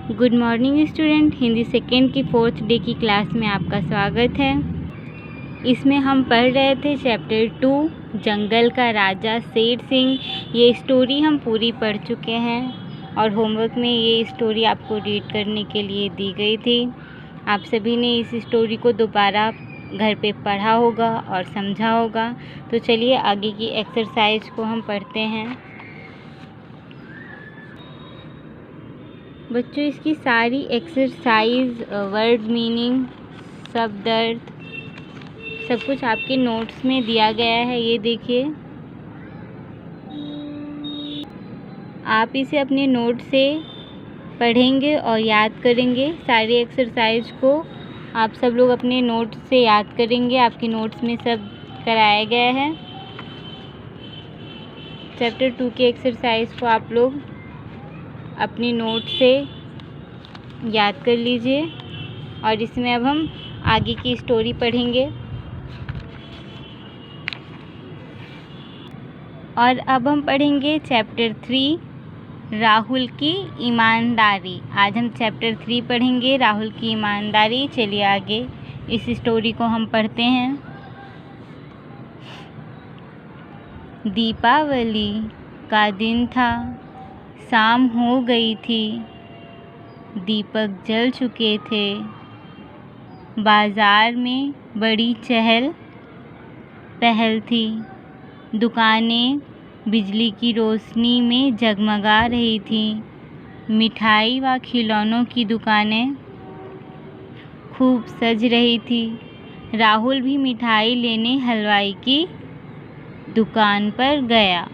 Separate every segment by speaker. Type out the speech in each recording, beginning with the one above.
Speaker 1: Good morning student. Hindi second की 4th day की class में आपका स्वागत है। इसमें हम पढ़ रहे थे चैप्टर 2 जंगल का राजा शेर सिंह। ये स्टोरी हम पूरी पढ़ चुके हैं और होमवर्क में ये स्टोरी आपको रीड करने के लिए दी गई थी। आप सभी ने इस स्टोरी को दोबारा घर पे पढ़ा होगा और समझा होगा। तो चलिए आगे की एक्सरसाइज को हम पढ़ते हैं। बच्चों, इसकी सारी एक्सरसाइज, वर्ड मीनिंग, शब्द अर्थ सब कुछ आपके नोट्स में दिया गया है। ये देखिए, आप इसे अपने नोट से पढ़ेंगे और याद करेंगे। सारी एक्सरसाइज को आप सब लोग अपने नोट से याद करेंगे। आपके नोट्स में सब कराया गया है। चैप्टर 2 की एक्सरसाइज को आप लोग अपनी नोट से याद कर लीजिए और इसमें अब हम आगे की स्टोरी पढ़ेंगे। और अब हम पढ़ेंगे चैप्टर 3 राहुल की ईमानदारी। आज हम चैप्टर 3 पढ़ेंगे, राहुल की ईमानदारी। चलिए आगे इस स्टोरी को हम पढ़ते हैं। दीपावली का दिन था। शाम हो गई थी। दीपक जल चुके थे। बाजार में बड़ी चहल पहल थी। दुकानें बिजली की रोशनी में जगमगा रही थीं। मिठाई व खिलौनों की दुकानें खूब सज रही थी। राहुल भी मिठाई लेने हलवाई की दुकान पर गया।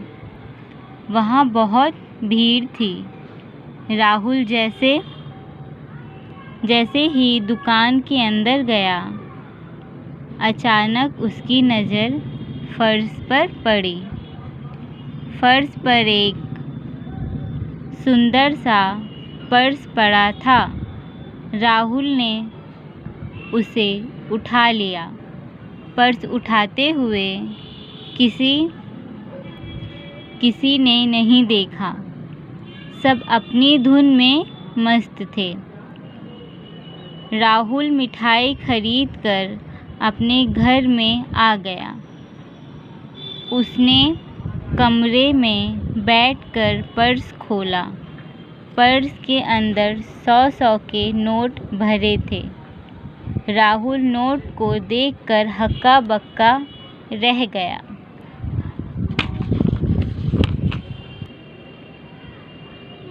Speaker 1: वहाँ बहुत भीड़ थी। राहुल जैसे ही दुकान के अंदर गया, अचानक उसकी नज़र फर्श पर पड़ी। फर्श पर एक सुंदर सा पर्स पड़ा था। राहुल ने उसे उठा लिया। पर्स उठाते हुए किसी ने नहीं देखा। सब अपनी धुन में मस्त थे। राहुल मिठाई खरीदकर अपने घर में आ गया। उसने कमरे में बैठकर पर्स खोला। पर्स के अंदर 100 के नोट भरे थे। राहुल नोट को देखकर हक्का बक्का रह गया।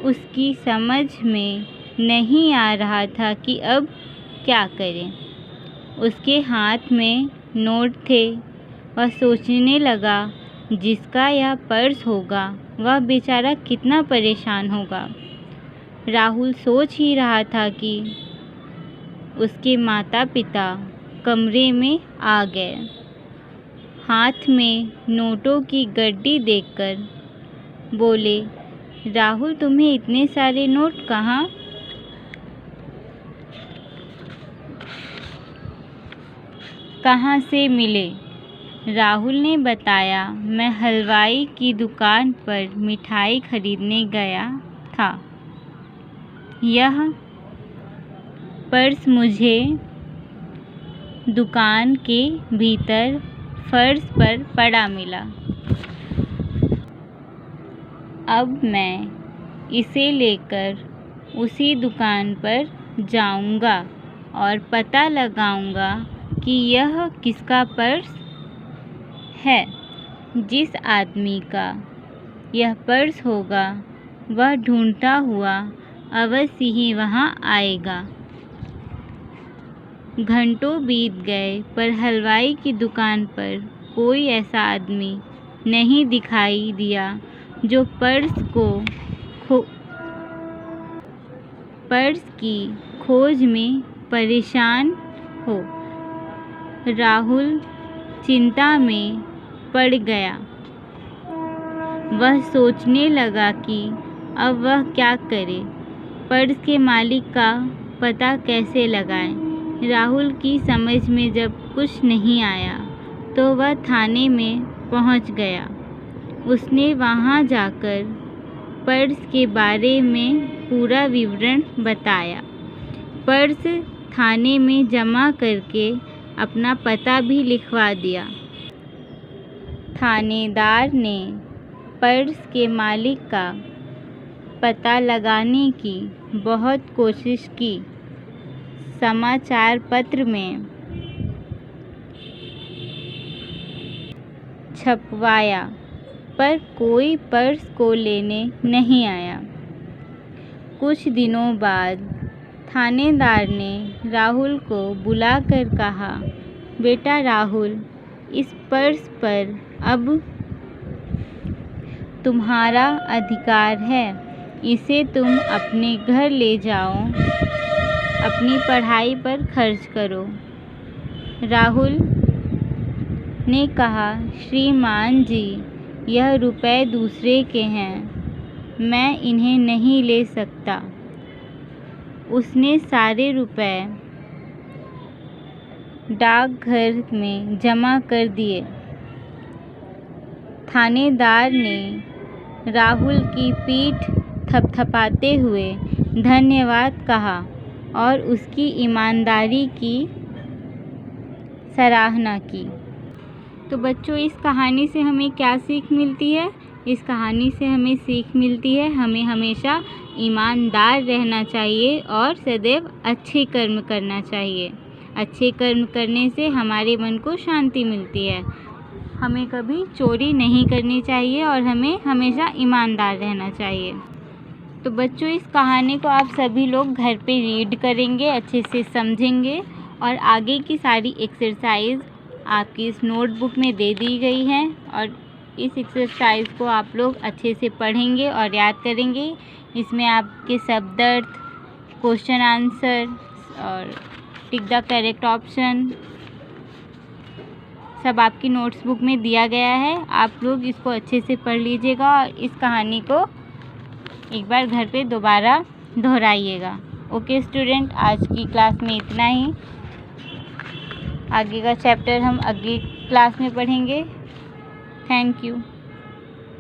Speaker 1: उसकी समझ में नहीं आ रहा था कि अब क्या करें। उसके हाथ में नोट थे। वह सोचने लगा, जिसका यह पर्स होगा वह बेचारा कितना परेशान होगा। राहुल सोच ही रहा था कि उसके माता पिता कमरे में आ गए। हाथ में नोटों की गड्डी देखकर बोले, राहुल, तुम्हें इतने सारे नोट कहाँ से मिले? राहुल ने बताया, मैं हलवाई की दुकान पर मिठाई खरीदने गया था। यह पर्स मुझे दुकान के भीतर फर्श पर पड़ा मिला। अब मैं इसे लेकर उसी दुकान पर जाऊंगा और पता लगाऊंगा कि यह किसका पर्स है। जिस आदमी का यह पर्स होगा वह ढूंढता हुआ अवश्य ही वहाँ आएगा। घंटों बीत गए पर हलवाई की दुकान पर कोई ऐसा आदमी नहीं दिखाई दिया जो पर्स की खोज में परेशान हो। राहुल चिंता में पड़ गया। वह सोचने लगा कि अब वह क्या करे, पर्स के मालिक का पता कैसे लगाए। राहुल की समझ में जब कुछ नहीं आया तो वह थाने में पहुंच गया। उसने वहां जाकर पर्स के बारे में पूरा विवरण बताया। पर्स थाने में जमा करके अपना पता भी लिखवा दिया। थानेदार ने पर्स के मालिक का पता लगाने की बहुत कोशिश की। समाचार पत्र में छपवाया, पर कोई पर्स को लेने नहीं आया। कुछ दिनों बाद थानेदार ने राहुल को बुलाकर कहा, बेटा राहुल, इस पर्स पर अब तुम्हारा अधिकार है। इसे तुम अपने घर ले जाओ, अपनी पढ़ाई पर खर्च करो। राहुल ने कहा, श्रीमान जी, यह रुपए दूसरे के हैं, मैं इन्हें नहीं ले सकता। उसने सारे रुपए डाकघर में जमा कर दिए। थानेदार ने राहुल की पीठ थपथपाते हुए धन्यवाद कहा और उसकी ईमानदारी की सराहना की। तो बच्चों, इस कहानी से हमें क्या सीख मिलती है? इस कहानी से हमें सीख मिलती है हमें हमेशा ईमानदार रहना चाहिए और सदैव अच्छे कर्म करना चाहिए। अच्छे कर्म करने से हमारे मन को शांति मिलती है। हमें कभी चोरी नहीं करनी चाहिए और हमें हमेशा ईमानदार रहना चाहिए। तो बच्चों, इस कहानी को आप सभी लोग घर पे रीड करेंगे, अच्छे से समझेंगे और आगे की सारी एक्सरसाइज आपकी इस नोटबुक में दे दी गई है और इस एक्सरसाइज को आप लोग अच्छे से पढ़ेंगे और याद करेंगे। इसमें आपके शब्द अर्थ, क्वेश्चन आंसर और टिक द करेक्ट ऑप्शन सब आपकी नोट्सबुक में दिया गया है। आप लोग इसको अच्छे से पढ़ लीजिएगा और इस कहानी को एक बार घर पे दोबारा दोहराइएगा। ओके स्टूडेंट, आज की क्लास में इतना ही। आगे का चैप्टर हम अगली क्लास में पढ़ेंगे। Thank you.